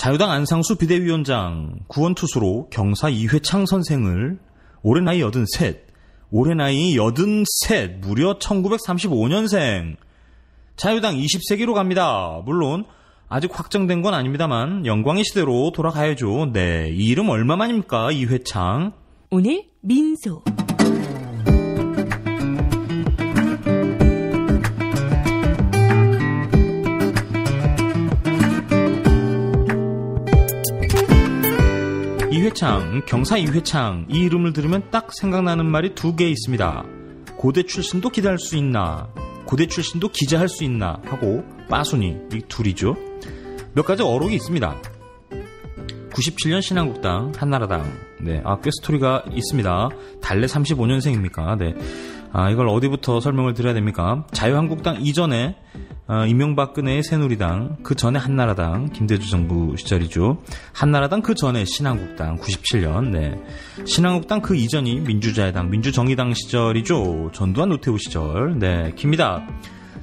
자유당 안상수 비대위원장 구원투수로 경사 이회창 선생을 올해 나이 83, 무려 1935년생. 자유당 20세기로 갑니다. 물론 아직 확정된 건 아닙니다만 영광의 시대로 돌아가야죠. 네, 이 이름 얼마만입니까? 이회창. 오늘 민소. 이회창, 경사 이회창, 이 이름을 들으면 딱 생각나는 말이 두 개 있습니다. 고대 출신도 기자할 수 있나, 고대 출신도 기자할 수 있나 하고 빠순이, 이 둘이죠. 몇 가지 어록이 있습니다. 97년 신한국당, 한나라당. 네, 꽤 스토리가 있습니다. 달래 35년생입니까? 네. 이걸 어디부터 설명을 드려야 됩니까? 자유한국당 이전에 이명박근혜의 새누리당, 그 전에 한나라당, 김대중 정부 시절이죠. 한나라당 그 전에 신한국당 97년. 네. 신한국당 그 이전이 민주자유당, 민주정의당 시절이죠. 전두환 노태우 시절. 네, 깁니다.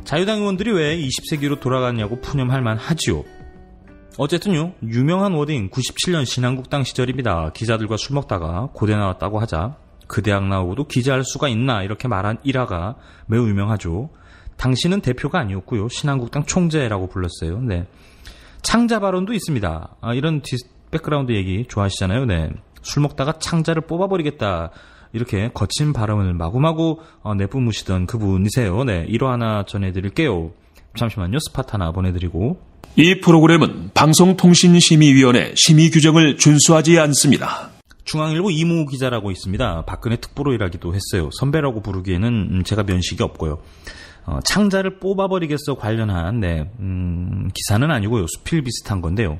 자유당 의원들이 왜 20세기로 돌아가냐고 푸념할 만하지요. 어쨌든요, 유명한 워딩 97년 신한국당 시절입니다. 기자들과 술 먹다가 고대 나왔다고 하자 그 대학 나오고도 기자할 수가 있나 이렇게 말한 일화가 매우 유명하죠. 당시는 대표가 아니었고요. 신한국당 총재라고 불렀어요. 네. 창자 발언도 있습니다. 이런 백그라운드 얘기 좋아하시잖아요. 네. 술 먹다가 창자를 뽑아버리겠다. 이렇게 거친 발언을 마구마구 내뿜으시던 그분이세요. 네. 1화 하나 전해드릴게요. 잠시만요. 스팟 하나 보내드리고. 이 프로그램은 방송통신심의위원회 심의 규정을 준수하지 않습니다. 중앙일보 이모 기자라고 있습니다. 박근혜 특보로 일하기도 했어요. 선배라고 부르기에는 제가 면식이 없고요. 창자를 뽑아버리겠어 관련한 기사는 아니고요. 수필 비슷한 건데요.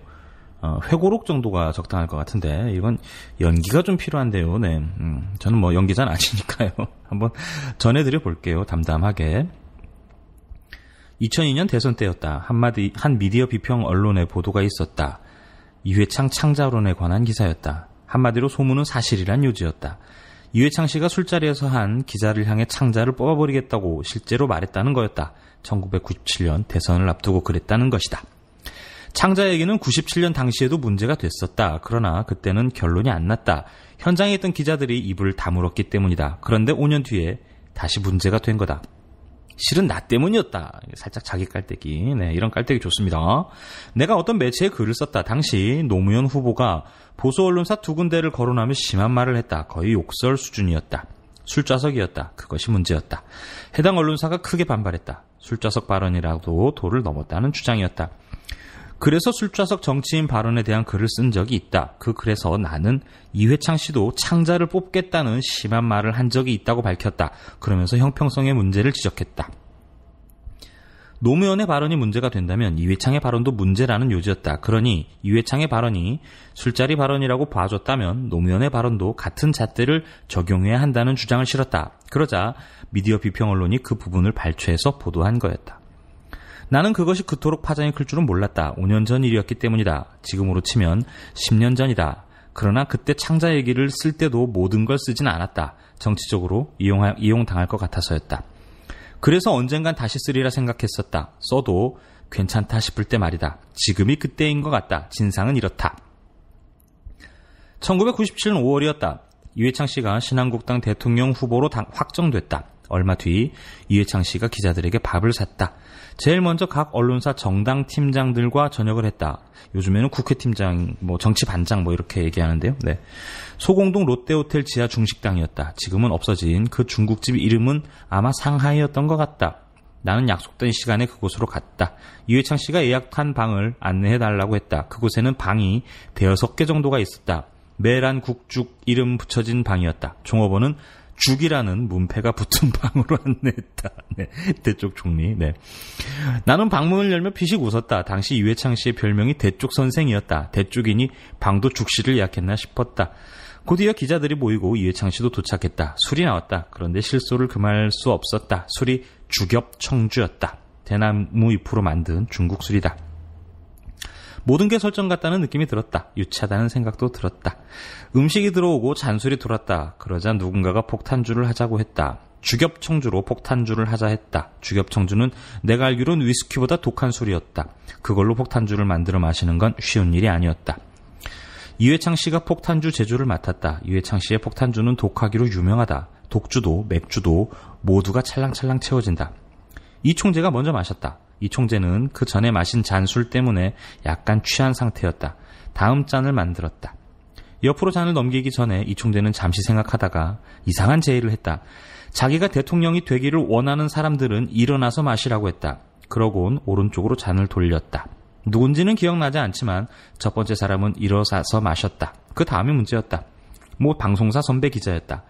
회고록 정도가 적당할 것 같은데 이건 연기가 좀 필요한데요. 네, 저는 뭐 연기자는 아니니까요. 한번 전해드려 볼게요. 담담하게. 2002년 대선 때였다. 한 미디어 비평 언론의 보도가 있었다. 이회창 창자론에 관한 기사였다. 한마디로 소문은 사실이란 요지였다. 이회창 씨가 술자리에서 한 기자를 향해 창자를 뽑아버리겠다고 실제로 말했다는 거였다. 1997년 대선을 앞두고 그랬다는 것이다. 창자 얘기는 97년 당시에도 문제가 됐었다. 그러나 그때는 결론이 안 났다. 현장에 있던 기자들이 입을 다물었기 때문이다. 그런데 5년 뒤에 다시 문제가 된 거다. 실은 나 때문이었다. 살짝 자기 깔때기. 네, 이런 깔때기 좋습니다. 내가 어떤 매체에 글을 썼다. 당시 노무현 후보가 보수 언론사 2군데를 거론하며 심한 말을 했다. 거의 욕설 수준이었다. 술좌석이었다. 그것이 문제였다. 해당 언론사가 크게 반발했다. 술좌석 발언이라도 도를 넘었다는 주장이었다. 그래서 술좌석 정치인 발언에 대한 글을 쓴 적이 있다. 그 글에서 나는 이회창 씨도 창자를 뽑겠다는 심한 말을 한 적이 있다고 밝혔다. 그러면서 형평성의 문제를 지적했다. 노무현의 발언이 문제가 된다면 이회창의 발언도 문제라는 요지였다. 그러니 이회창의 발언이 술자리 발언이라고 봐줬다면 노무현의 발언도 같은 잣대를 적용해야 한다는 주장을 실었다. 그러자 미디어 비평 언론이 그 부분을 발췌해서 보도한 거였다. 나는 그것이 그토록 파장이 클 줄은 몰랐다. 5년 전 일이었기 때문이다. 지금으로 치면 10년 전이다. 그러나 그때 창자 얘기를 쓸 때도 모든 걸 쓰진 않았다. 정치적으로 이용당할 것 같아서였다. 그래서 언젠간 다시 쓰리라 생각했었다. 써도 괜찮다 싶을 때 말이다. 지금이 그때인 것 같다. 진상은 이렇다. 1997년 5월이었다. 이회창 씨가 신한국당 대통령 후보로 확정됐다. 얼마 뒤 이회창 씨가 기자들에게 밥을 샀다. 제일 먼저 각 언론사 정당 팀장들과 저녁을 했다. 요즘에는 국회팀장, 정치 반장 이렇게 얘기하는데요. 네. 소공동 롯데호텔 지하 중식당이었다. 지금은 없어진 그 중국집 이름은 아마 상하이였던 것 같다. 나는 약속된 시간에 그곳으로 갔다. 이회창 씨가 예약한 방을 안내해달라고 했다. 그곳에는 방이 5개 정도가 있었다. 매란 국죽 이름 붙여진 방이었다. 종업원은 죽이라는 문패가 붙은 방으로 안내했다. 네, 대쪽 총리. 네. 나는 방문을 열며 피식 웃었다. 당시 이회창 씨의 별명이 대쪽 선생이었다. 대쪽이니 방도 죽씨를 예약했나 싶었다. 곧이어 기자들이 모이고 이회창 씨도 도착했다. 술이 나왔다. 그런데 실소를 금할 수 없었다. 술이 주겹 청주였다. 대나무 잎으로 만든 중국 술이다. 모든 게 설정 같다는 느낌이 들었다. 유치하다는 생각도 들었다. 음식이 들어오고 잔술이 돌았다. 그러자 누군가가 폭탄주를 하자고 했다. 주겹청주로 폭탄주를 하자 했다. 주겹청주는 내가 알기로는 위스키보다 독한 술이었다. 그걸로 폭탄주를 만들어 마시는 건 쉬운 일이 아니었다. 이회창 씨가 폭탄주 제조를 맡았다. 이회창 씨의 폭탄주는 독하기로 유명하다. 독주도 맥주도 모두가 찰랑찰랑 채워진다. 이 총재가 먼저 마셨다. 이 총재는 그 전에 마신 잔술 때문에 약간 취한 상태였다. 다음 잔을 만들었다. 옆으로 잔을 넘기기 전에 이 총재는 잠시 생각하다가 이상한 제의를 했다. 자기가 대통령이 되기를 원하는 사람들은 일어나서 마시라고 했다. 그러곤 오른쪽으로 잔을 돌렸다. 누군지는 기억나지 않지만 첫 번째 사람은 일어서서 마셨다. 그 다음이 문제였다. 방송사 선배 기자였다.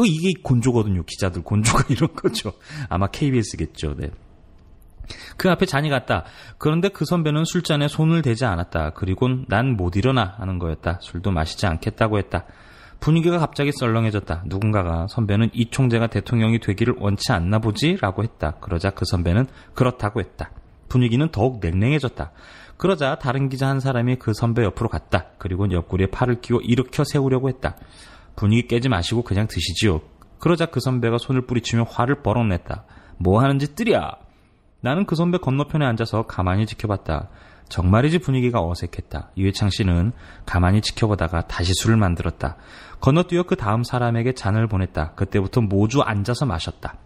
이게 곤조거든요. 기자들 곤조가 이런 거죠. 아마 KBS겠죠. 네. 그 앞에 잔이 갔다. 그런데 그 선배는 술잔에 손을 대지 않았다. 그리곤 난 못 일어나 하는 거였다. 술도 마시지 않겠다고 했다. 분위기가 갑자기 썰렁해졌다. 누군가가 선배는 이 총재가 대통령이 되기를 원치 않나 보지? 라고 했다. 그러자 그 선배는 그렇다고 했다. 분위기는 더욱 냉랭해졌다. 그러자 다른 기자 한 사람이 그 선배 옆으로 갔다. 그리고 옆구리에 팔을 끼워 일으켜 세우려고 했다. 분위기 깨지 마시고 그냥 드시지요. 그러자 그 선배가 손을 뿌리치며 화를 버럭 냈다. 뭐 하는 짓들이야? 나는 그 선배 건너편에 앉아서 가만히 지켜봤다. 정말이지 분위기가 어색했다. 이회창 씨는 가만히 지켜보다가 다시 술을 만들었다. 건너뛰어 그 다음 사람에게 잔을 보냈다. 그때부터 모두 앉아서 마셨다.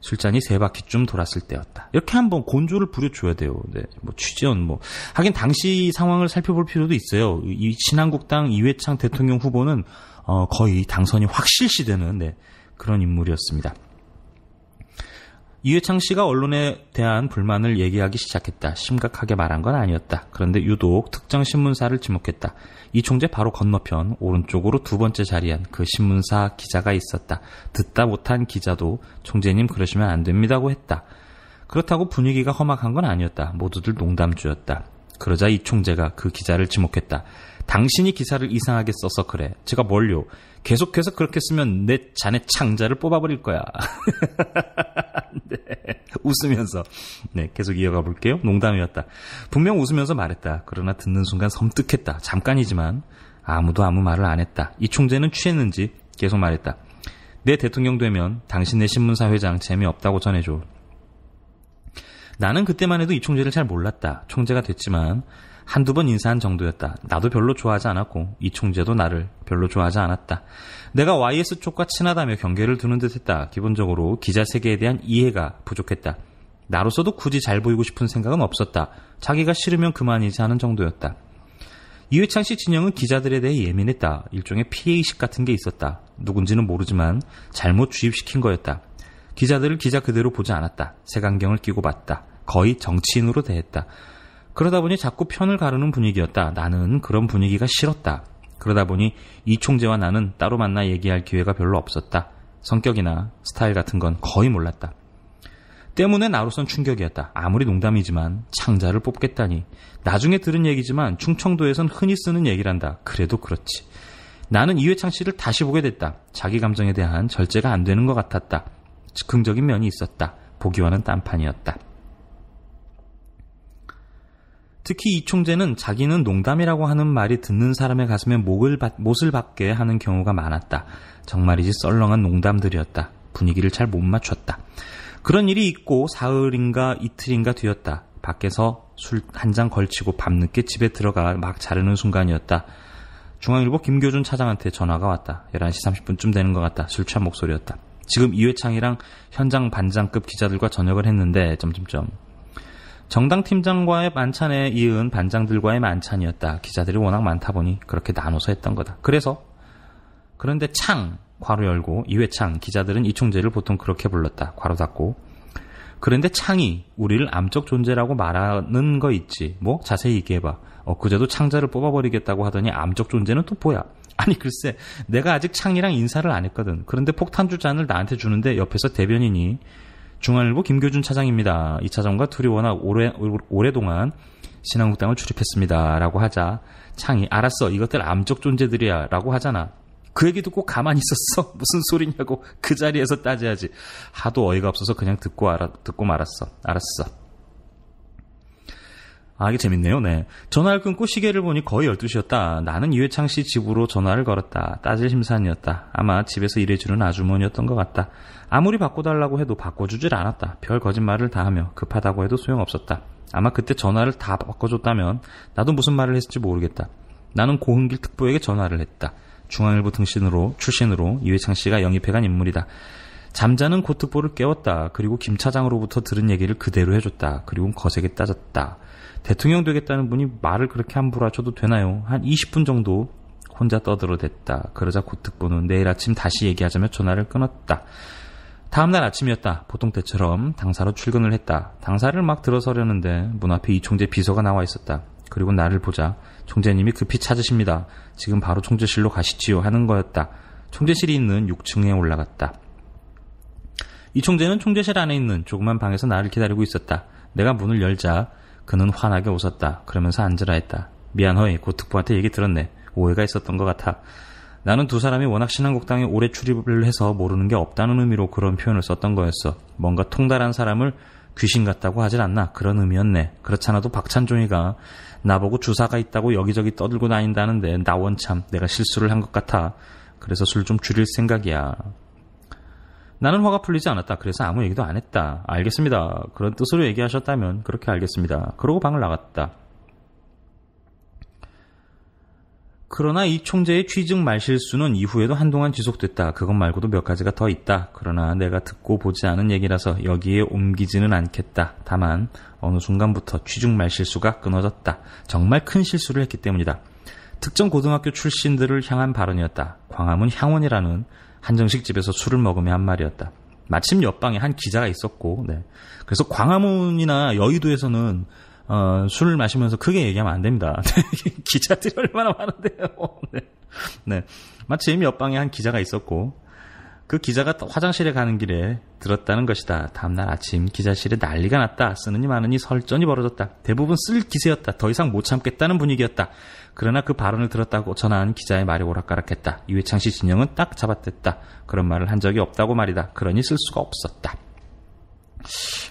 술잔이 3바퀴쯤 돌았을 때였다. 이렇게 한번 곤조를 부려줘야 돼요. 네, 취재원 하긴 당시 상황을 살펴볼 필요도 있어요. 이 신한국당 이회창 대통령 후보는 거의 당선이 확실시되는 그런 인물이었습니다. 이회창 씨가 언론에 대한 불만을 얘기하기 시작했다. 심각하게 말한 건 아니었다. 그런데 유독 특정 신문사를 지목했다. 이 총재 바로 건너편 오른쪽으로 두 번째 자리에 그 신문사 기자가 있었다. 듣다 못한 기자도 총재님 그러시면 안 됩니다고 했다. 그렇다고 분위기가 험악한 건 아니었다. 모두들 농담주였다. 그러자 이 총재가 그 기자를 지목했다. 당신이 기사를 이상하게 써서 그래. 제가 뭘요? 계속해서 그렇게 쓰면 내 잔의 창자를 뽑아버릴 거야. 네, 웃으면서. 네, 계속 이어가 볼게요. 농담이었다. 분명 웃으면서 말했다. 그러나 듣는 순간 섬뜩했다. 잠깐이지만 아무도 아무 말을 안 했다. 이 총재는 취했는지 계속 말했다. 내 대통령 되면 당신네 신문사 회장 재미없다고 전해줘. 나는 그때만 해도 이 총재를 잘 몰랐다. 총재가 됐지만 한두 번 인사한 정도였다. 나도 별로 좋아하지 않았고 이 총재도 나를 별로 좋아하지 않았다. 내가 YS 쪽과 친하다며 경계를 두는 듯했다. 기본적으로 기자 세계에 대한 이해가 부족했다. 나로서도 굳이 잘 보이고 싶은 생각은 없었다. 자기가 싫으면 그만이지 하는 정도였다. 이회창 씨 진영은 기자들에 대해 예민했다. 일종의 피해의식 같은 게 있었다. 누군지는 모르지만 잘못 주입시킨 거였다. 기자들을 기자 그대로 보지 않았다. 색안경을 끼고 봤다. 거의 정치인으로 대했다. 그러다 보니 자꾸 편을 가르는 분위기였다. 나는 그런 분위기가 싫었다. 그러다 보니 이 총재와 나는 따로 만나 얘기할 기회가 별로 없었다. 성격이나 스타일 같은 건 거의 몰랐다. 때문에 나로선 충격이었다. 아무리 농담이지만 창자를 뽑겠다니. 나중에 들은 얘기지만 충청도에선 흔히 쓰는 얘기란다. 그래도 그렇지. 나는 이회창 씨를 다시 보게 됐다. 자기 감정에 대한 절제가 안 되는 것 같았다. 즉흥적인 면이 있었다. 보기와는 딴판이었다. 특히 이 총재는 자기는 농담이라고 하는 말이 듣는 사람의 가슴에 못을 박게 하는 경우가 많았다. 정말이지 썰렁한 농담들이었다. 분위기를 잘 못 맞췄다. 그런 일이 있고 사흘인가 이틀인가 뒤였다. 밖에서 술 한 잔 걸치고 밤늦게 집에 들어가 막 자르는 순간이었다. 중앙일보 김교준 차장한테 전화가 왔다. 11시 30분쯤 되는 것 같다. 술 취한 목소리였다. 지금 이회창이랑 현장 반장급 기자들과 저녁을 했는데... 정당 팀장과의 만찬에 이은 반장들과의 만찬이었다. 기자들이 워낙 많다 보니 그렇게 나눠서 했던 거다. 그런데 창 괄호 열고 이회창 기자들은 이 총재를 보통 그렇게 불렀다. 괄호 닫고. 그런데 창이 우리를 암적 존재라고 말하는 거 있지. 자세히 얘기해봐. 엊그제도 창자를 뽑아버리겠다고 하더니 암적 존재는 또 뭐야? 아니 글쎄 내가 아직 창이랑 인사를 안 했거든. 그런데 폭탄주 잔을 나한테 주는데 옆에서 대변인이 중앙일보 김교준 차장입니다. 이 차장과 둘이 워낙 오랫동안 신한국당을 출입했습니다. 라고 하자 창이 알았어 이것들 암적 존재들이야 라고 하잖아. 그 얘기 듣고 가만히 있었어. 무슨 소리냐고 그 자리에서 따져야지. 하도 어이가 없어서 그냥 듣고 말았어. 알았어. 이게 재밌네요. 네. 전화를 끊고 시계를 보니 거의 12시였다. 나는 이회창 씨 집으로 전화를 걸었다. 따질 심산이었다. 아마 집에서 일해주는 아주머니였던 것 같다. 아무리 바꿔달라고 해도 바꿔주질 않았다. 별 거짓말을 다 하며 급하다고 해도 소용없었다. 아마 그때 전화를 다 바꿔줬다면 나도 무슨 말을 했을지 모르겠다. 나는 고흥길 특보에게 전화를 했다. 중앙일보 출신으로 이회창 씨가 영입해간 인물이다. 잠자는 고 특보를 깨웠다. 그리고 김 차장으로부터 들은 얘기를 그대로 해줬다. 그리고 거세게 따졌다. 대통령 되겠다는 분이 말을 그렇게 함부로 하셔도 되나요? 한 20분 정도 혼자 떠들어댔다. 그러자 고 특보는 내일 아침 다시 얘기하자며 전화를 끊었다. 다음날 아침이었다. 보통 때처럼 당사로 출근을 했다. 당사를 막 들어서려는데 문 앞에 이총재 비서가 나와 있었다. 그리고 나를 보자 총재님이 급히 찾으십니다. 지금 바로 총재실로 가시지요 하는 거였다. 총재실이 있는 6층에 올라갔다. 이 총재는 총재실 안에 있는 조그만 방에서 나를 기다리고 있었다. 내가 문을 열자 그는 환하게 웃었다. 그러면서 앉으라 했다. 미안허이, 고 특보한테 얘기 들었네. 오해가 있었던 것 같아. 나는 두 사람이 워낙 신한국당에 오래 출입을 해서 모르는 게 없다는 의미로 그런 표현을 썼던 거였어. 뭔가 통달한 사람을 귀신 같다고 하질 않나, 그런 의미였네. 그렇잖아도 박찬종이가 나보고 주사가 있다고 여기저기 떠들고 다닌다는데 나 원참 내가 실수를 한 것 같아. 그래서 술 좀 줄일 생각이야. 나는 화가 풀리지 않았다. 그래서 아무 얘기도 안 했다. 알겠습니다. 그런 뜻으로 얘기하셨다면 그렇게 알겠습니다. 그러고 방을 나갔다. 그러나 이 총재의 취직 말실수는 이후에도 한동안 지속됐다. 그것 말고도 몇 가지가 더 있다. 그러나 내가 듣고 보지 않은 얘기라서 여기에 옮기지는 않겠다. 다만 어느 순간부터 취직 말실수가 끊어졌다. 정말 큰 실수를 했기 때문이다. 특정 고등학교 출신들을 향한 발언이었다. 광화문 향원이라는 한정식 집에서 술을 먹으며 한 말이었다. 마침 옆방에 한 기자가 있었고, 네. 그래서 광화문이나 여의도에서는 술을 마시면서 크게 얘기하면 안 됩니다. 기자들이 얼마나 많은데요. 네. 네. 마침 옆방에 한 기자가 있었고, 그 기자가 화장실에 가는 길에 들었다는 것이다. 다음날 아침 기자실에 난리가 났다. 쓰느니 마느니 설전이 벌어졌다. 대부분 쓸 기세였다. 더 이상 못 참겠다는 분위기였다. 그러나 그 발언을 들었다고 전화한 기자의 말이 오락가락했다. 이회창 씨 진영은 딱 잡아댔다. 그런 말을 한 적이 없다고 말이다. 그러니 쓸 수가 없었다.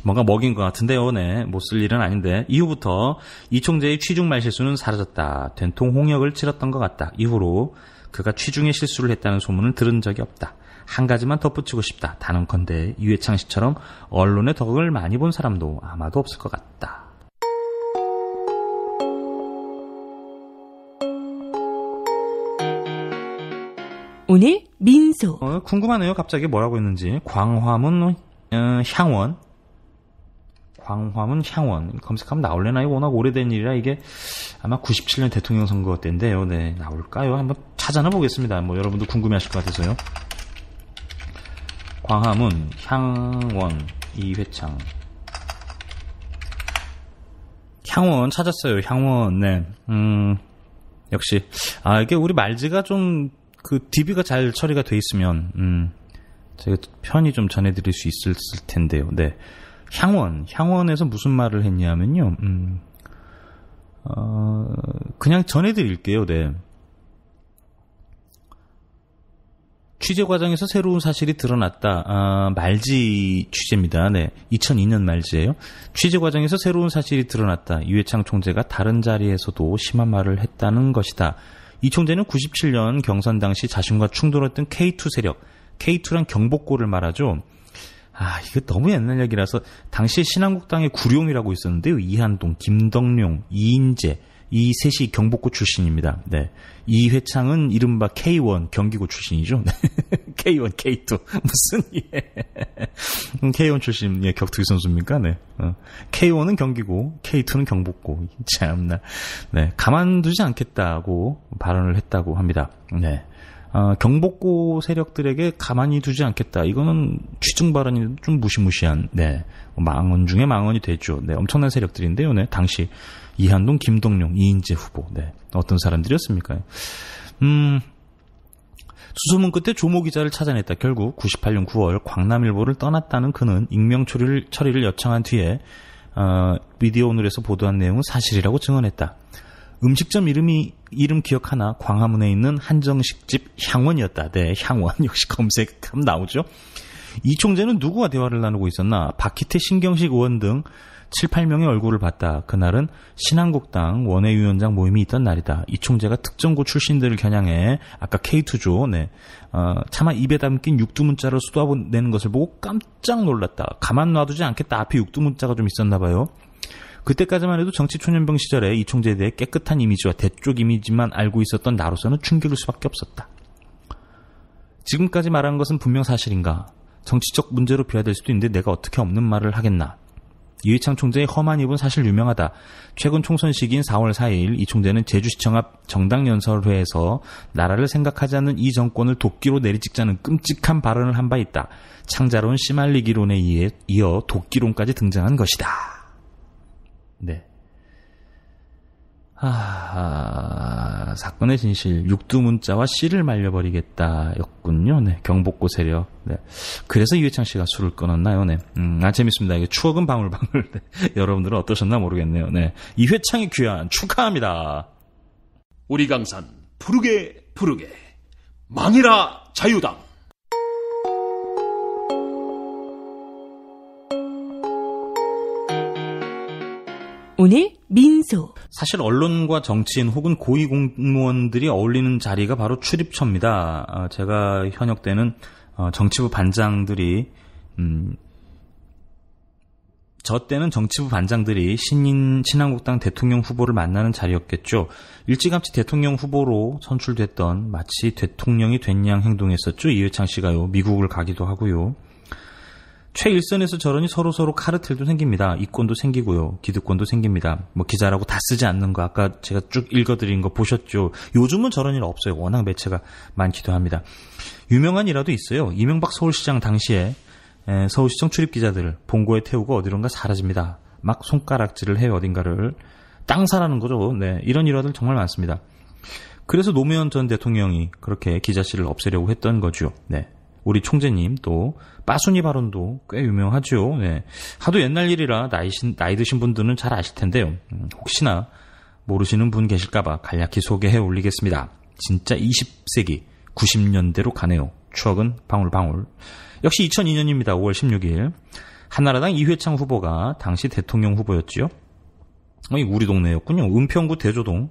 뭔가 먹인 것 같은데요. 네, 못 쓸 일은 아닌데. 이후부터 이 총재의 취중 말실수는 사라졌다. 된통 홍역을 치렀던 것 같다. 이후로 그가 취중의 실수를 했다는 소문을 들은 적이 없다. 한 가지만 덧붙이고 싶다. 단언컨대 이회창 씨처럼 언론의 덕을 많이 본 사람도 아마도 없을 것 같다. 오늘 민소. 궁금하네요. 갑자기 뭐라고 했는지. 광화문 향원. 광화문 향원. 검색하면 나올래나요? 워낙 오래된 일이라 이게 아마 97년 대통령 선거 때인데요. 네, 나올까요? 한번 찾아나 보겠습니다. 뭐 여러분도 궁금해하실 것 같아서요. 광화문 향원 이회창. 향원 찾았어요. 향원. 네. 역시 이게 우리 말지가 좀 그 DB가 잘 처리가 돼 있으면 제가 편히 좀 전해드릴 수 있을 텐데요. 네. 향원에서 무슨 말을 했냐면요. 그냥 전해드릴게요. 네. 취재 과정에서 새로운 사실이 드러났다. 말지 취재입니다. 네. 2002년 말지예요. 취재 과정에서 새로운 사실이 드러났다. 이회창 총재가 다른 자리에서도 심한 말을 했다는 것이다. 이 총재는 97년 경선 당시 자신과 충돌했던 K2 세력, K2란 경복고를 말하죠. 이거 너무 옛날 얘기라서 당시 신한국당의 구룡이라고 있었는데요. 이한동, 김덕룡, 이인재, 이 셋이 경복고 출신입니다. 네. 이회창은 이른바 K1 경기고 출신이죠. K1, K2 무슨 K1 출신 격투기 선수입니까? 네. K1은 경기고 K2는 경복고. 참나. 네. 가만두지 않겠다고 발언을 했다고 합니다. 네. 경복고 세력들에게 가만히 두지 않겠다. 이거는 취중 발언이 좀 무시무시한, 네. 망언 중에 망언이 되죠. 네. 엄청난 세력들인데요. 네. 당시 이한동, 김동룡, 이인재 후보. 네. 어떤 사람들이었습니까? 수소문 끝에 조모 기자를 찾아냈다. 결국 98년 9월 광남일보를 떠났다는 그는 익명 처리를 요청한 뒤에 미디어 오늘에서 보도한 내용은 사실이라고 증언했다. 음식점 이름 기억하나? 광화문에 있는 한정식집 향원이었다. 네, 향원. 역시 검색하면 나오죠. 이 총재는 누구와 대화를 나누고 있었나? 박희태, 신경식 의원 등 7, 8명의 얼굴을 봤다. 그날은 신한국당 원외위원장 모임이 있던 날이다. 이 총재가 특정고 출신들을 겨냥해 아까 K2조 차마 입에 담긴 육두문자를 쏟아내는 것을 보고 깜짝 놀랐다. 가만 놔두지 않겠다. 앞에 육두문자가 좀 있었나 봐요. 그때까지만 해도 정치 초년병 시절에 이 총재에 대해 깨끗한 이미지와 대쪽 이미지만 알고 있었던 나로서는 충격일 수밖에 없었다. 지금까지 말한 것은 분명 사실인가? 정치적 문제로 비화될 수도 있는데 내가 어떻게 없는 말을 하겠나? 이회창 총재의 험한 입은 사실 유명하다. 최근 총선 시기인 4월 4일 이 총재는 제주시청 앞 정당연설회에서 나라를 생각하지 않는 이 정권을 도끼로 내리찍자는 끔찍한 발언을 한 바 있다. 창자로운 씨말리기론에 이어 도끼론까지 등장한 것이다. 네. 사건의 진실, 육두문자와 씨를 말려버리겠다 였군요. 네, 경복고 세력. 네. 그래서 이회창 씨가 술을 끊었나요? 네. 재밌습니다. 이게 추억은 방울방울. 네. 여러분들은 어떠셨나 모르겠네요. 네. 이회창의 귀환 축하합니다. 우리 강산 푸르게 푸르게 망해라 자유당. 오늘 민소. 사실 언론과 정치인 혹은 고위공무원들이 어울리는 자리가 바로 출입처입니다. 제가 현역 때는 정치부 반장들이 신한국당 대통령 후보를 만나는 자리였겠죠. 일찌감치 대통령 후보로 선출됐던 마치 대통령이 된 양 행동했었죠. 이회창 씨가요. 미국을 가기도 하고요. 최일선에서 저러니 서로서로 카르텔도 생깁니다. 이권도 생기고요. 기득권도 생깁니다. 기자라고 다 쓰지 않는 거 아까 제가 쭉 읽어드린 거 보셨죠. 요즘은 저런 일 없어요. 워낙 매체가 많기도 합니다. 유명한 일화도 있어요. 이명박 서울시장 당시에 서울시청 출입기자들 본고에 태우고 어디론가 사라집니다. 막 손가락질을 해요. 어딘가를. 땅 사라는 거죠. 네, 이런 일화들 정말 많습니다. 그래서 노무현 전 대통령이 그렇게 기자실을 없애려고 했던 거죠. 네. 우리 총재님 또 빠순이 발언도 꽤 유명하죠. 네. 하도 옛날 일이라 나이 드신 분들은 잘 아실 텐데요. 혹시나 모르시는 분 계실까봐 간략히 소개해 올리겠습니다. 진짜 20세기 90년대로 가네요. 추억은 방울방울. 역시 2002년입니다. 5월 16일 한나라당 이회창 후보가 당시 대통령 후보였지요. 우리 동네였군요. 은평구 대조동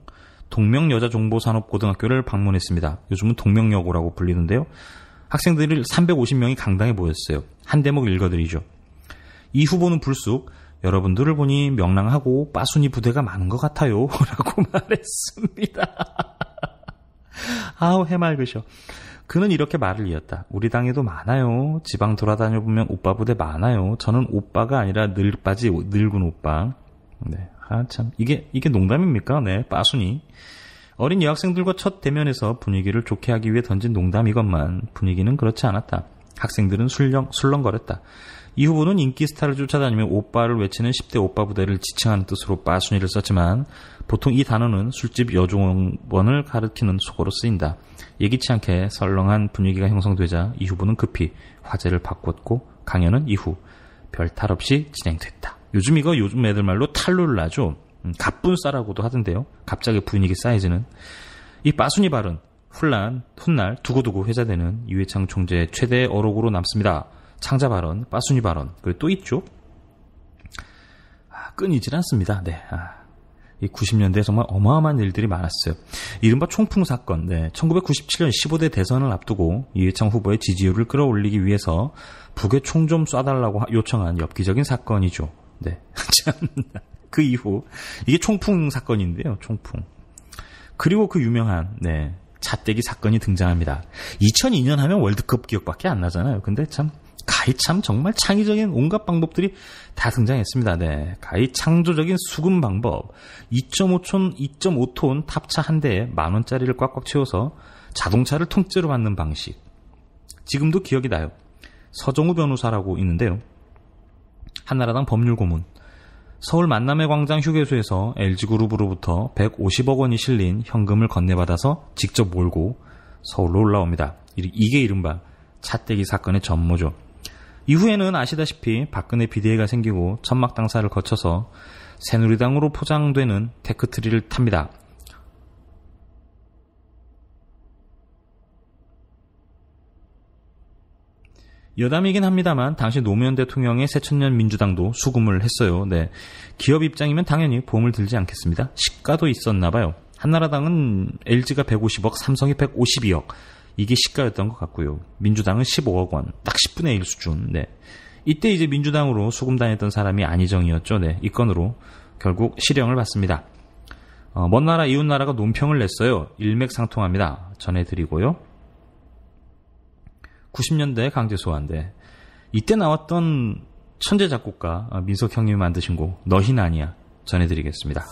동명여자정보산업고등학교를 방문했습니다. 요즘은 동명여고라고 불리는데요. 학생들이 350명이 강당에 모였어요. 한 대목 읽어드리죠. 이 후보는 불쑥 여러분들을 보니 명랑하고 빠순이 부대가 많은 것 같아요 라고 말했습니다. 아우 해맑으셔. 그는 이렇게 말을 이었다. 우리 당에도 많아요. 지방 돌아다녀보면 오빠 부대 많아요. 저는 오빠가 아니라 늙바지 늙은 오빠. 네, 참 이게 농담입니까? 네, 빠순이. 어린 여학생들과 첫 대면에서 분위기를 좋게 하기 위해 던진 농담이건만 분위기는 그렇지 않았다. 학생들은 술렁거렸다. 이 후보는 인기 스타를 쫓아다니며 오빠를 외치는 10대 오빠 부대를 지칭하는 뜻으로 빠순이를 썼지만 보통 이 단어는 술집 여종원을 가리키는 속어로 쓰인다. 예기치 않게 썰렁한 분위기가 형성되자 이 후보는 급히 화제를 바꿨고 강연은 이후 별 탈 없이 진행됐다. 요즘 애들 말로 탈룰라죠. 갑분싸라고도 하던데요. 갑자기 분위기 쌓여지는 이 빠순이 발언 훗날 두고두고 회자되는 이회창 총재의 최대 어록으로 남습니다. 창자 발언, 빠순이 발언, 그리고 또 있죠. 끊이질 않습니다. 네, 이 90년대에 정말 어마어마한 일들이 많았어요. 이른바 총풍 사건. 네, 1997년 15대 대선을 앞두고 이회창 후보의 지지율을 끌어올리기 위해서 북에 총 좀 쏴달라고 요청한 엽기적인 사건이죠. 네, 참. 그 이후 이게 총풍 사건인데요. 총풍. 그리고 그 유명한 잣대기 사건이 등장합니다. 2002년 하면 월드컵 기억밖에 안 나잖아요. 근데 참 정말 창의적인 온갖 방법들이 다 등장했습니다. 네, 가히 창조적인 수금 방법. 2.5톤 탑차 한 대에 10,000원짜리를 꽉꽉 채워서 자동차를 통째로 받는 방식. 지금도 기억이 나요. 서정우 변호사라고 있는데요. 한나라당 법률고문. 서울 만남의 광장 휴게소에서 LG그룹으로부터 150억 원이 실린 현금을 건네받아서 직접 몰고 서울로 올라옵니다. 이게 이른바 잣대기 사건의 전모죠. 이후에는 아시다시피 박근혜 비대위가 생기고 천막당사를 거쳐서 새누리당으로 포장되는 테크트리를 탑니다. 여담이긴 합니다만 당시 노무현 대통령의 새천년 민주당도 수금을 했어요. 네, 기업 입장이면 당연히 보험을 들지 않겠습니다. 시가도 있었나 봐요. 한나라당은 LG가 150억, 삼성이 152억. 이게 시가였던 것 같고요. 민주당은 15억 원, 딱 10분의 1 수준. 네, 이때 이제 민주당으로 수금 다녔던 사람이 안희정이었죠. 네, 이 건으로 결국 실형을 받습니다. 먼 나라 이웃 나라가 논평을 냈어요. 일맥상통합니다. 전해드리고요. 90년대 강제 소환대. 이때 나왔던 천재 작곡가 민석 형님이 만드신 곡 너흰 아니야 전해드리겠습니다.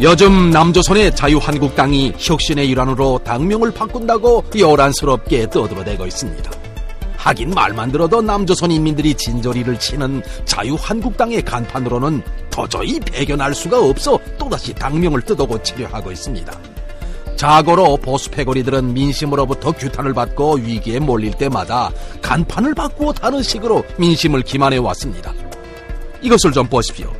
요즘 남조선의 자유한국당이 혁신의 일환으로 당명을 바꾼다고 요란스럽게 떠들어대고 있습니다. 하긴 말만 들어도 남조선 인민들이 진저리를 치는 자유한국당의 간판으로는 도저히 배견할 수가 없어 또다시 당명을 뜯어고치려 하고 있습니다. 자고로 보수 패거리들은 민심으로부터 규탄을 받고 위기에 몰릴 때마다 간판을 바꾸어 다는 식으로 민심을 기만해 왔습니다. 이것을 좀 보십시오.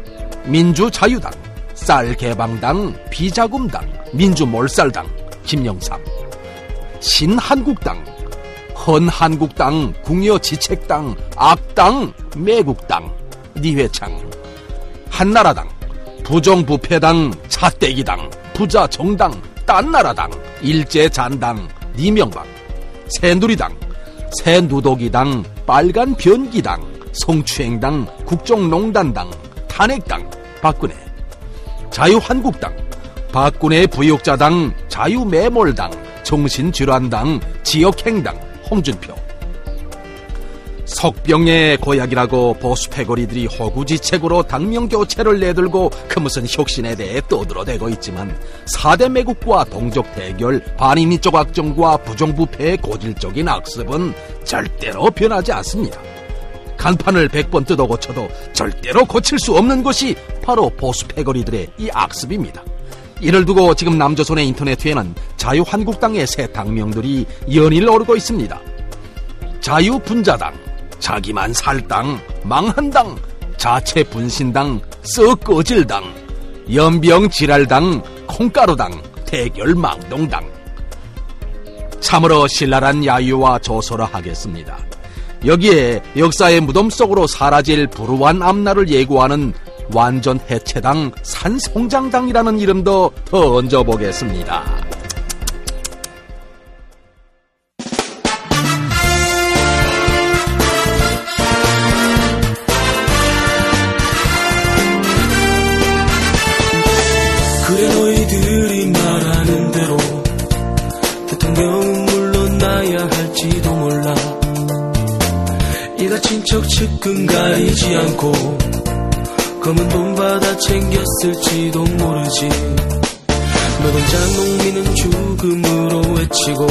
민주자유당, 쌀개방당, 비자금당, 민주몰살당, 김영삼, 신한국당, 헌한국당, 궁여지책당, 악당, 매국당, 니회창, 한나라당, 부정부패당, 차떼기당, 부자정당, 딴나라당, 일제잔당, 니명박, 새누리당, 새누독이당, 빨간변기당, 성추행당, 국정농단당, 탄핵당, 박근혜, 자유한국당, 박근혜 부역자당, 자유매몰당, 정신질환당, 지역행당, 홍준표. 석병의 고약이라고 보수 패거리들이 허구지책으로 당명교체를 내들고 그 무슨 혁신에 대해 떠들어대고 있지만 4대 매국과 동족 대결, 반인민족 악정과 부정부패의 고질적인 악습은 절대로 변하지 않습니다. 간판을 100번 뜯어 고쳐도 절대로 고칠 수 없는 것이 바로 보수 패거리들의 이 악습입니다. 이를 두고 지금 남조선의 인터넷에는 자유한국당의 새 당명들이 연일 오르고 있습니다. 자유분자당, 자기만 살당, 망한당, 자체분신당, 썩꺼질당, 연병지랄당, 콩가루당, 대결망동당. 참으로 신랄한 야유와 조소라 하겠습니다. 여기에 역사의 무덤 속으로 사라질 불우한 앞날을 예고하는 완전 해체당, 산송장당이라는 이름도 더 얹어보겠습니다. 그래 너희들이 말하는 대로 대통령은 물러나야 할지도 몰라. 이가 친척 측근 가리지 않고 검은 돈 받아 챙겼을지도 모르지. 노동자 농민은 죽음으로 외치고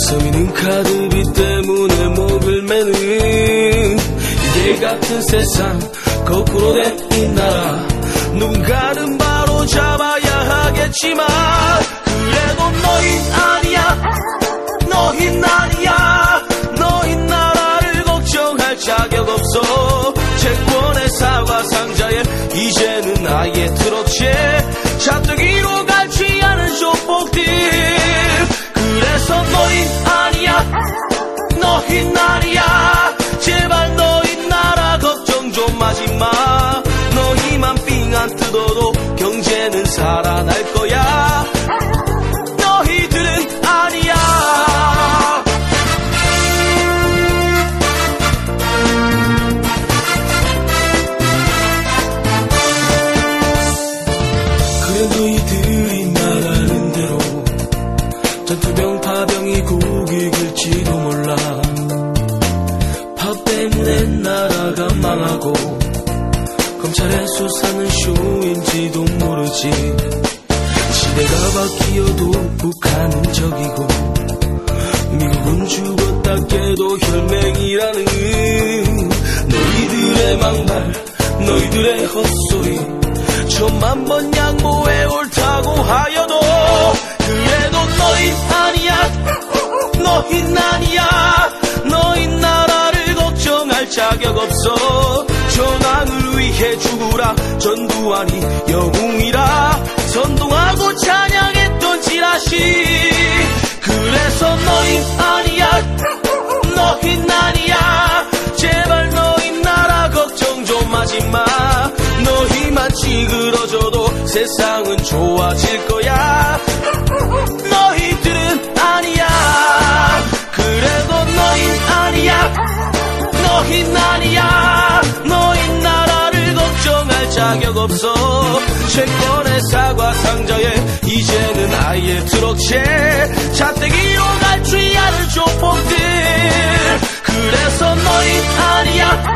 서민은 카드비 때문에 목을 매는 이게 같은 세상 거꾸로 된 이 나라. 누군가는 바로 잡아야 하겠지만 그래도 너흰 아니야, 너흰 아니야. 너흰 나라를 걱정할 자격 없어. 채권의 사과 상자에 이제는 아예 트로트에 잡뜨기로 갈지 않은 조폭들. 그래서 너흰 아니야, 너흰 아니야. 제발 너흰 나라 걱정 좀 하지마. 너희만 삥 안 뜯어도 경제는 살아날 거야. 너희들은 아니야. 그래 너희들이 말하는 대로 전투병 파병이 국 익을지도 몰라. 밥 때문에 나라가 망하고 검찰의 수사는 쇼인지도 모르지. 시대가 바뀌어도 북한은 적이고 미국은 죽었다 깨도 혈맹이라는 너희들의 막말, 너희들의 헛소리 천만 번 양보해 옳다고 하여도 그래도 너흰 아니야, 너흰 아니야. 너흰 나라를 걱정할 자격 없어. 전황을 위해 죽으라. 전두환이 영웅이라. 선동아 그래서 너희 아니야 제발 너희 나라 걱정 좀 하지마. 너희만 찌그러져도 세상은 좋아질 거야. 너희들은 아니야. 그래도 너희 아니야. 너희 나라를 걱정할 자격 없어. 채권의 사과 상자에 이제는 아예 트럭채 자떼기로 갈지 않을 조폭들. 그래서 너희 아니야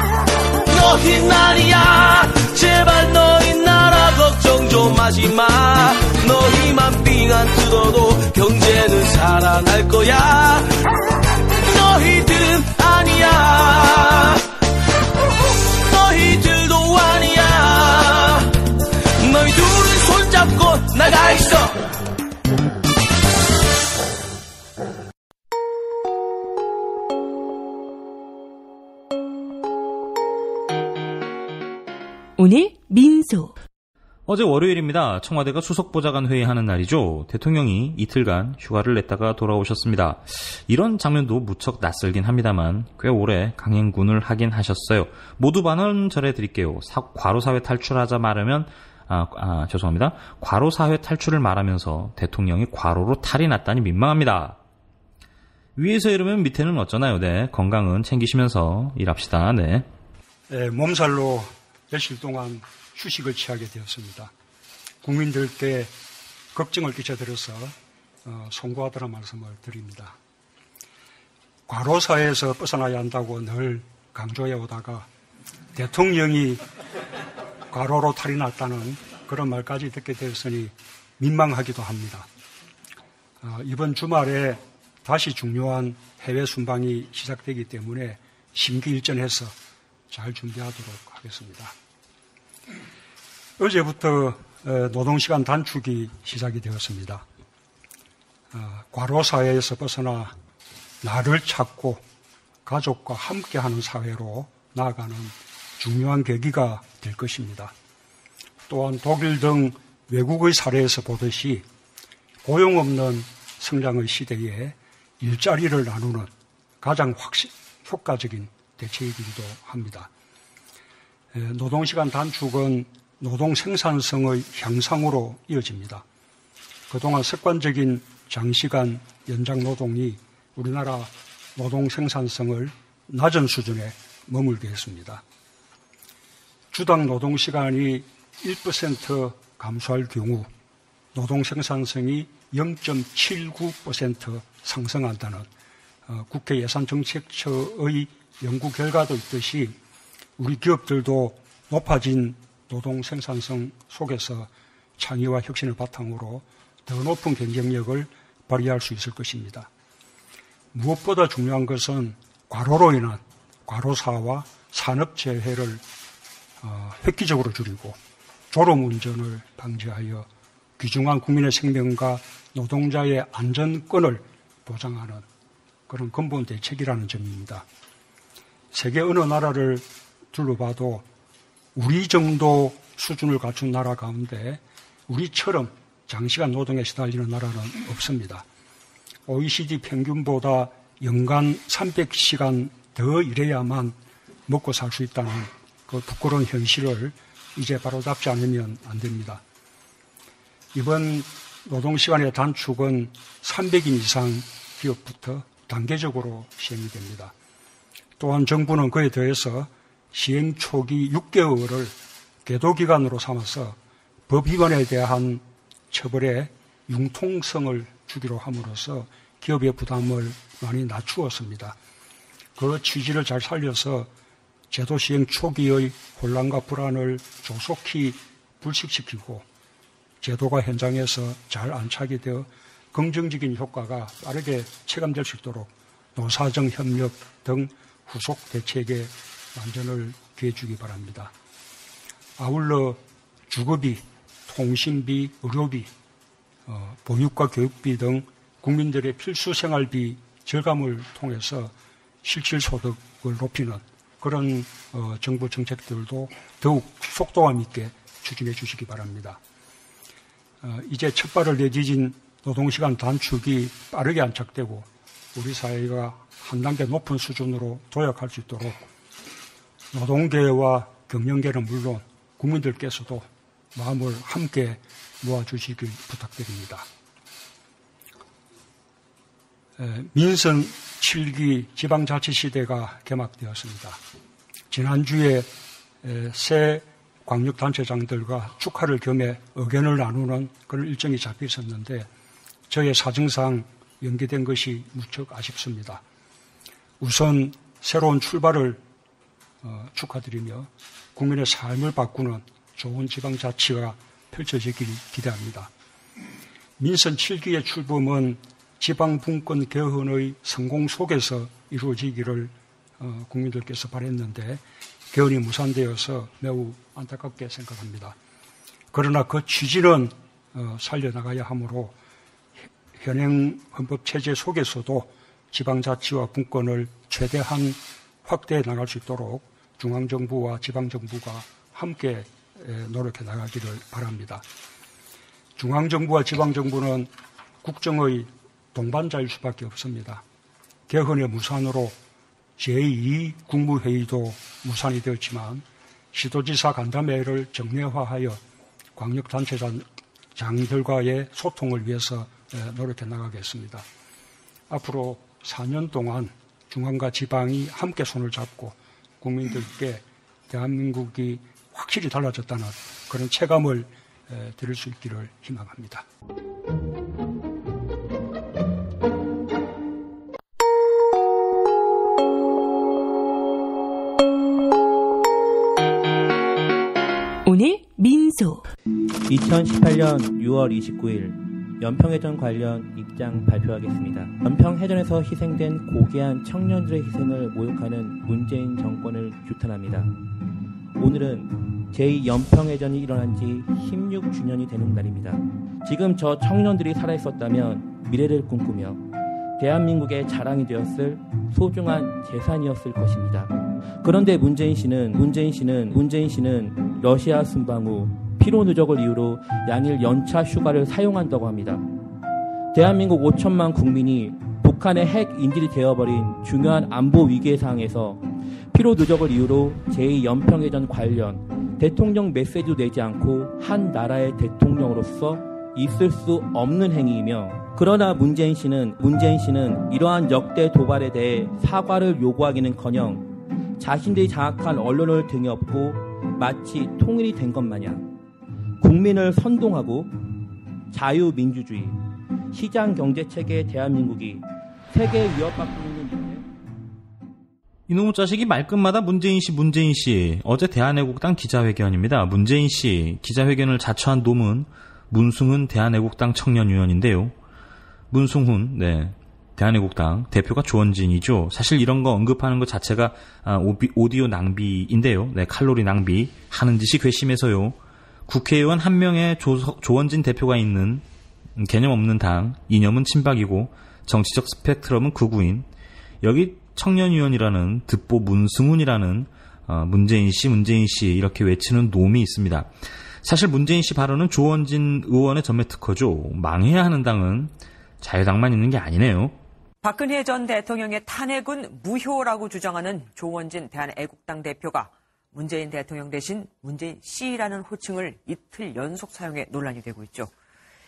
제발 너희 나라 걱정 좀 하지마. 너희만 빙안 뜯어도 경제는 살아날 거야. 너희들은 아니야. 너희들도 아니야. 너희 둘은 손잡고 나가 있어. 오늘 민소. 어제 월요일입니다. 청와대가 수석보좌관 회의하는 날이죠. 대통령이 이틀간 휴가를 냈다가 돌아오셨습니다. 이런 장면도 무척 낯설긴 합니다만 꽤 오래 강행군을 하긴 하셨어요. 모두 반원 절해드릴게요. 과로사회 탈출하자 말하면 죄송합니다. 과로사회 탈출을 말하면서 대통령이 과로로 탈이 났다니 민망합니다. 위에서 이러면 밑에는 어쩌나요? 네, 건강은 챙기시면서 일합시다. 네. 네, 몸살로 며칠 동안 휴식을 취하게 되었습니다. 국민들께 걱정을 끼쳐드려서 송구하더라 말씀을 드립니다. 과로사회에서 벗어나야 한다고 늘 강조해 오다가 대통령이 과로로 탈이 났다는 그런 말까지 듣게 되었으니 민망하기도 합니다. 이번 주말에 다시 중요한 해외 순방이 시작되기 때문에 심기일전해서 잘 준비하도록 하겠습니다. 어제부터 노동시간 단축이 시작이 되었습니다. 과로사회에서 벗어나 나를 찾고 가족과 함께하는 사회로 나아가는 중요한 계기가 될 것입니다. 또한 독일 등 외국의 사례에서 보듯이 고용 없는 성장의 시대에 일자리를 나누는 가장 효과적인 대책이기도 합니다. 노동시간 단축은 노동 생산성의 향상으로 이어집니다. 그동안 습관적인 장시간 연장 노동이 우리나라 노동 생산성을 낮은 수준에 머물게 했습니다. 주당 노동시간이 1% 감소할 경우 노동 생산성이 0.79% 상승한다는 국회 예산정책처의 연구 결과도 있듯이 우리 기업들도 높아진 노동 생산성 속에서 창의와 혁신을 바탕으로 더 높은 경쟁력을 발휘할 수 있을 것입니다. 무엇보다 중요한 것은 과로로 인한 과로사와 산업재해를 획기적으로 줄이고 졸음운전을 방지하여 귀중한 국민의 생명과 노동자의 안전권을 보장하는 그런 근본 대책이라는 점입니다. 세계 어느 나라를 둘러봐도 우리 정도 수준을 갖춘 나라 가운데 우리처럼 장시간 노동에 시달리는 나라는 없습니다. OECD 평균보다 연간 300시간 더 일해야만 먹고 살 수 있다는 그 부끄러운 현실을 이제 바로잡지 않으면 안 됩니다. 이번 노동시간의 단축은 300인 이상 기업부터 단계적으로 시행이 됩니다. 또한 정부는 그에 더해서 시행 초기 6개월을 계도기간으로 삼아서 법 위반에 대한 처벌에 융통성을 주기로 함으로써 기업의 부담을 많이 낮추었습니다. 그 취지를 잘 살려서 제도 시행 초기의 혼란과 불안을 조속히 불식시키고 제도가 현장에서 잘 안착이 되어 긍정적인 효과가 빠르게 체감될 수 있도록 노사정 협력 등 후속 대책에 만전을 기해주기 바랍니다. 아울러 주거비, 통신비, 의료비, 보육과 교육비 등 국민들의 필수 생활비 절감을 통해서 실질소득을 높이는 그런 정부 정책들도 더욱 속도감 있게 추진해 주시기 바랍니다. 이제 첫 발을 내디딘 노동시간 단축이 빠르게 안착되고 우리 사회가 한 단계 높은 수준으로 도약할 수 있도록 노동계와 경영계는 물론 국민들께서도 마음을 함께 모아주시길 부탁드립니다. 민선 7기 지방자치시대가 개막되었습니다. 지난주에 새 광역단체장들과 축하를 겸해 의견을 나누는 그런 일정이 잡혀 있었는데 저의 사정상 연기된 것이 무척 아쉽습니다. 우선 새로운 출발을 축하드리며 국민의 삶을 바꾸는 좋은 지방자치가 펼쳐지길 기대합니다. 민선 7기의 출범은 지방분권 개헌의 성공 속에서 이루어지기를 국민들께서 바랬는데 개헌이 무산되어서 매우 안타깝게 생각합니다. 그러나 그 취지는 살려나가야 하므로 현행 헌법체제 속에서도 지방자치와 분권을 최대한 확대해 나갈 수 있도록 중앙정부와 지방정부가 함께 노력해 나가기를 바랍니다. 중앙정부와 지방정부는 국정의 동반자일 수밖에 없습니다. 개헌의 무산으로 제2 국무회의도 무산이 되었지만 시도지사 간담회를 정례화하여 광역단체장들과의 소통을 위해서 노력해 나가겠습니다. 앞으로 4년 동안 중앙과 지방이 함께 손을 잡고 국민들께 대한민국이 확실히 달라졌다는 그런 체감을 드릴 수 있기를 희망합니다. 오늘 민소 2018년 6월 29일 연평해전 관련 입장 발표하겠습니다. 연평해전에서 희생된 고귀한 청년들의 희생을 모욕하는 문재인 정권을 규탄합니다. 오늘은 제2연평해전이 일어난 지 16주년이 되는 날입니다. 지금 저 청년들이 살아있었다면 미래를 꿈꾸며 대한민국의 자랑이 되었을 소중한 재산이었을 것입니다. 그런데 문재인 씨는 러시아 순방 후 피로 누적을 이유로 양일 연차 휴가를 사용한다고 합니다. 대한민국 5천만 국민이 북한의 핵 인질이 되어버린 중요한 안보 위기의 상황에서 피로 누적을 이유로 제2연평해전 관련 대통령 메시지도 내지 않고 한 나라의 대통령으로서 있을 수 없는 행위이며, 그러나 문재인 씨는 이러한 역대 도발에 대해 사과를 요구하기는커녕 자신들이 장악한 언론을 등에 업고 마치 통일이 된 것 마냥 국민을 선동하고 자유민주주의, 시장경제체계의 대한민국이 세계에 위협받고 있는 이놈의 자식이 말끝마다 문재인 씨. 어제 대한애국당 기자회견입니다. 문재인 씨 기자회견을 자처한 놈은 문승훈 대한애국당 청년위원인데요. 문승훈, 대한애국당 대표가 조원진이죠. 사실 이런 거 언급하는 것 자체가 오디오 낭비인데요. 칼로리 낭비. 하는 짓이 괘씸해서요. 국회의원 한 명의 조원진 대표가 있는 개념 없는 당, 이념은 친박이고 정치적 스펙트럼은 극우인, 여기 청년위원이라는 듣보 문승훈이라는 문재인 씨 이렇게 외치는 놈이 있습니다. 사실 문재인 씨 발언은 조원진 의원의 전매 특허죠. 망해야 하는 당은 자유당만 있는 게 아니네요. 박근혜 전 대통령의 탄핵은 무효라고 주장하는 조원진 대한애국당 대표가 문재인 대통령 대신 문재인 씨라는 호칭을 이틀 연속 사용해 논란이 되고 있죠.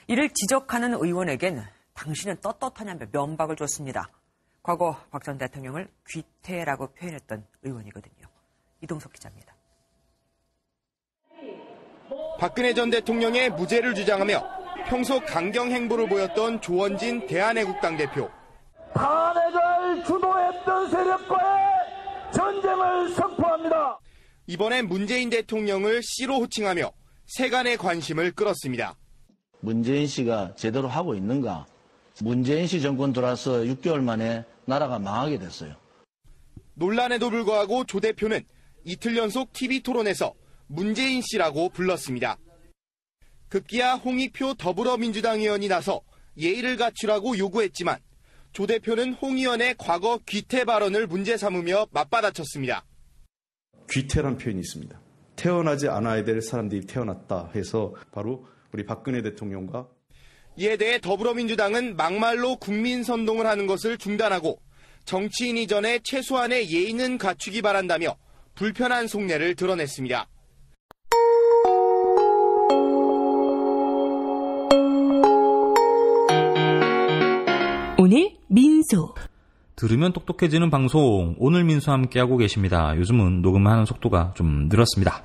이를 지적하는 의원에겐 당신은 떳떳하냐며 면박을 줬습니다. 과거 박 전 대통령을 귀태라고 표현했던 의원이거든요. 이동석 기자입니다. 박근혜 전 대통령의 무죄를 주장하며 평소 강경 행보를 보였던 조원진 대한애국당 대표. 탄핵을 주도했던 세력과의 전쟁을 선포합니다. 이번엔 문재인 대통령을 씨로 호칭하며 세간의 관심을 끌었습니다. 문재인 씨가 제대로 하고 있는가? 문재인 씨 정권 들어와서 6개월 만에 나라가 망하게 됐어요. 논란에도 불구하고 조 대표는 이틀 연속 TV토론에서 문재인 씨라고 불렀습니다. 급기야 홍익표 더불어민주당 의원이 나서 예의를 갖추라고 요구했지만 조 대표는 홍 의원의 과거 귀태 발언을 문제 삼으며 맞받아쳤습니다. 귀태란 표현이 있습니다. 태어나지 않아야 될 사람들이 태어났다 해서 바로 우리 박근혜 대통령과 이에 대해 더불어민주당은 막말로 국민선동을 하는 것을 중단하고 정치인 이전에 최소한의 예의는 갖추기 바란다며 불편한 속내를 드러냈습니다. 오늘 민소. 들으면 똑똑해지는 방송, 오늘 민소 함께하고 계십니다. 요즘은 녹음하는 속도가 좀 늘었습니다.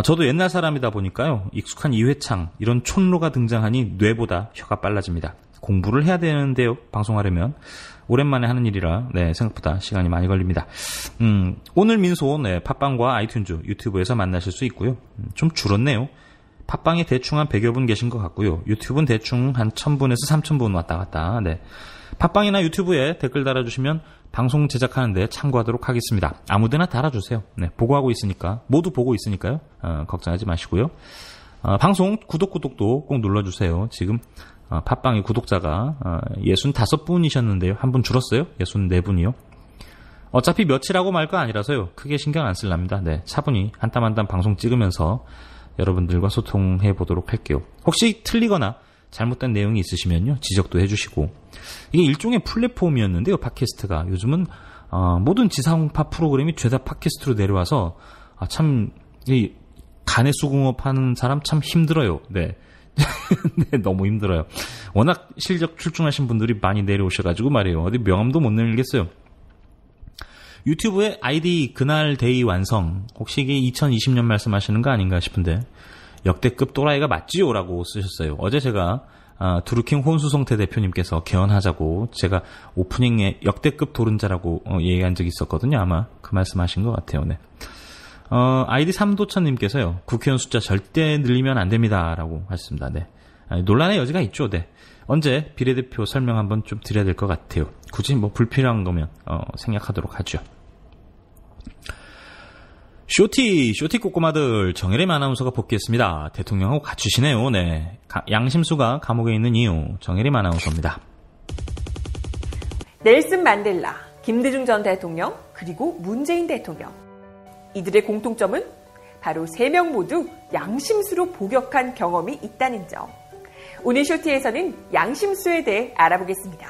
저도 옛날 사람이다 보니까요, 익숙한 이회창, 이런 촌로가 등장하니 뇌보다 혀가 빨라집니다. 공부를 해야 되는데요, 방송하려면. 오랜만에 하는 일이라, 생각보다 시간이 많이 걸립니다. 오늘 민소, 팟빵과 아이튠즈, 유튜브에서 만나실 수 있고요. 좀 줄었네요. 팟빵에 대충 한 100여 분 계신 것 같고요. 유튜브는 대충 한 1000분에서 3000분 왔다 갔다. 팟빵이나 유튜브에 댓글 달아주시면 방송 제작하는데 참고하도록 하겠습니다. 아무데나 달아주세요. 보고하고 있으니까, 모두 보고 있으니까요. 걱정하지 마시고요. 방송 구독도 꼭 눌러주세요. 지금 팟빵의 구독자가 65분이셨는데요. 한 분 줄었어요. 64분이요. 어차피 며칠하고 말 거 아니라서요. 크게 신경 안 쓸랍니다. 차분히 한 땀 한 땀 방송 찍으면서 여러분들과 소통해 보도록 할게요. 혹시 틀리거나 잘못된 내용이 있으시면요, 지적도 해주시고. 이게 일종의 플랫폼이었는데요, 팟캐스트가. 요즘은 모든 지상파 프로그램이 죄다 팟캐스트로 내려와서 참 이 간의 수공업 하는 사람 참 힘들어요. 네, 너무 힘들어요. 워낙 실적 출중하신 분들이 많이 내려오셔가지고 말이에요. 어디 명함도 못 내밀겠어요. 유튜브에 아이디 그날 데이 완성, 혹시 이게 2020년 말씀하시는 거 아닌가 싶은데, 역대급 또라이가 맞지요? 라고 쓰셨어요. 어제 제가 두루킹 혼수성태 대표님께서 개헌하자고 제가 오프닝에 역대급 도른자라고 얘기한 적이 있었거든요. 아마 그 말씀하신 것 같아요. 아이디 삼도천님께서요, 국회의원 숫자 절대 늘리면 안 됩니다 라고 하셨습니다. 논란의 여지가 있죠. 언제 비례대표 설명 한번 좀 드려야 될 것 같아요. 굳이 불필요한 거면 생략하도록 하죠. 쇼티 꼬꼬마들, 정혜림 아나운서가 복귀했습니다. 대통령하고 갖추시네요. 양심수가 감옥에 있는 이유, 정혜림 아나운서입니다. 넬슨 만델라, 김대중 전 대통령, 그리고 문재인 대통령. 이들의 공통점은 바로 3명 모두 양심수로 복역한 경험이 있다는 점. 오늘 쇼티에서는 양심수에 대해 알아보겠습니다.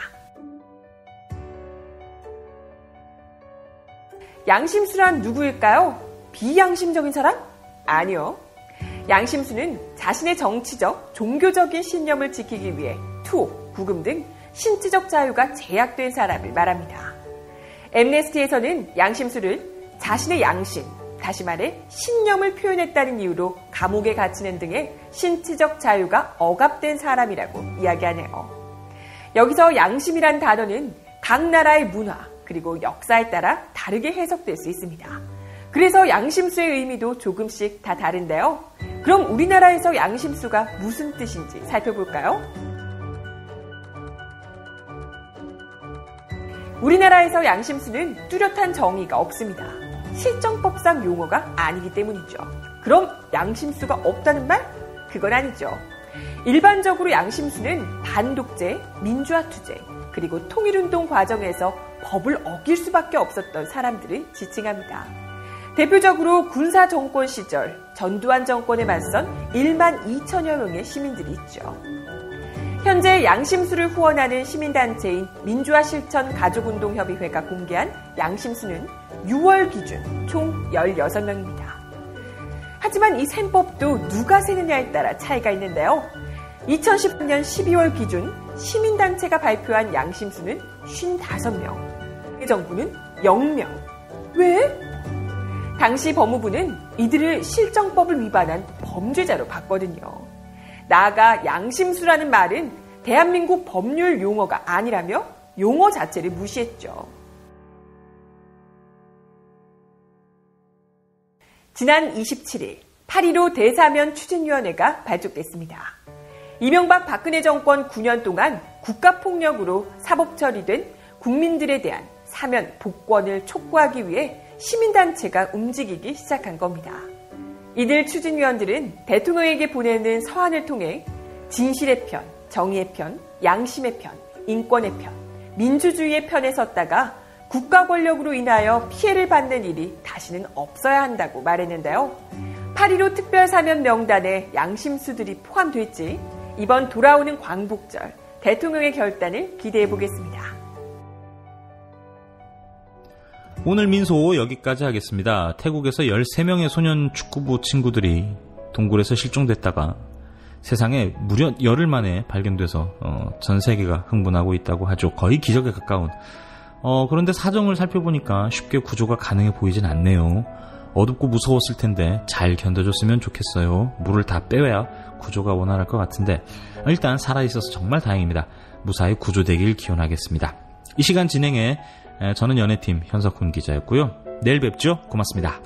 양심수란 누구일까요? 비양심적인 사람? 아니요. 양심수는 자신의 정치적, 종교적인 신념을 지키기 위해 투옥, 구금 등 신체적 자유가 제약된 사람을 말합니다. 엠네스티에서는 양심수를 자신의 양심, 다시 말해 신념을 표현했다는 이유로 감옥에 갇히는 등의 신체적 자유가 억압된 사람이라고 이야기하네요. 여기서 양심이란 단어는 각 나라의 문화 그리고 역사에 따라 다르게 해석될 수 있습니다. 그래서 양심수의 의미도 조금씩 다 다른데요. 그럼 우리나라에서 양심수가 무슨 뜻인지 살펴볼까요? 우리나라에서 양심수는 뚜렷한 정의가 없습니다. 실정법상 용어가 아니기 때문이죠. 그럼 양심수가 없다는 말? 그건 아니죠. 일반적으로 양심수는 반독재, 민주화투쟁, 그리고 통일운동 과정에서 법을 어길 수밖에 없었던 사람들을 지칭합니다. 대표적으로 군사정권 시절 전두환 정권에 맞선 1만 2천여 명의 시민들이 있죠. 현재 양심수를 후원하는 시민단체인 민주화실천가족운동협의회가 공개한 양심수는 6월 기준 총 16명입니다. 하지만 이 셈법도 누가 세느냐에 따라 차이가 있는데요. 2010년 12월 기준 시민단체가 발표한 양심수는 55명, 정부는 0명. 왜? 당시 법무부는 이들을 실정법을 위반한 범죄자로 봤거든요. 나아가 양심수라는 말은 대한민국 법률 용어가 아니라며 용어 자체를 무시했죠. 지난 27일 8.15 대사면 추진위원회가 발족됐습니다. 이명박 박근혜 정권 9년 동안 국가폭력으로 사법 처리된 국민들에 대한 사면 복권을 촉구하기 위해 시민단체가 움직이기 시작한 겁니다. 이들 추진위원들은 대통령에게 보내는 서한을 통해 진실의 편, 정의의 편, 양심의 편, 인권의 편, 민주주의의 편에 섰다가 국가 권력으로 인하여 피해를 받는 일이 다시는 없어야 한다고 말했는데요. 8.15 특별사면 명단에 양심수들이 포함됐지 이번 돌아오는 광복절 대통령의 결단을 기대해 보겠습니다. 오늘 민소 여기까지 하겠습니다. 태국에서 13명의 소년 축구부 친구들이 동굴에서 실종됐다가 세상에 무려 열흘 만에 발견돼서 전 세계가 흥분하고 있다고 하죠. 거의 기적에 가까운. 그런데 사정을 살펴보니까 쉽게 구조가 가능해 보이진 않네요. 어둡고 무서웠을 텐데 잘 견뎌줬으면 좋겠어요. 물을 다 빼야 구조가 원활할 것 같은데 일단 살아있어서 정말 다행입니다. 무사히 구조되길 기원하겠습니다. 이 시간 진행에 저는 연예팀 현석훈 기자였고요. 내일 뵙죠. 고맙습니다.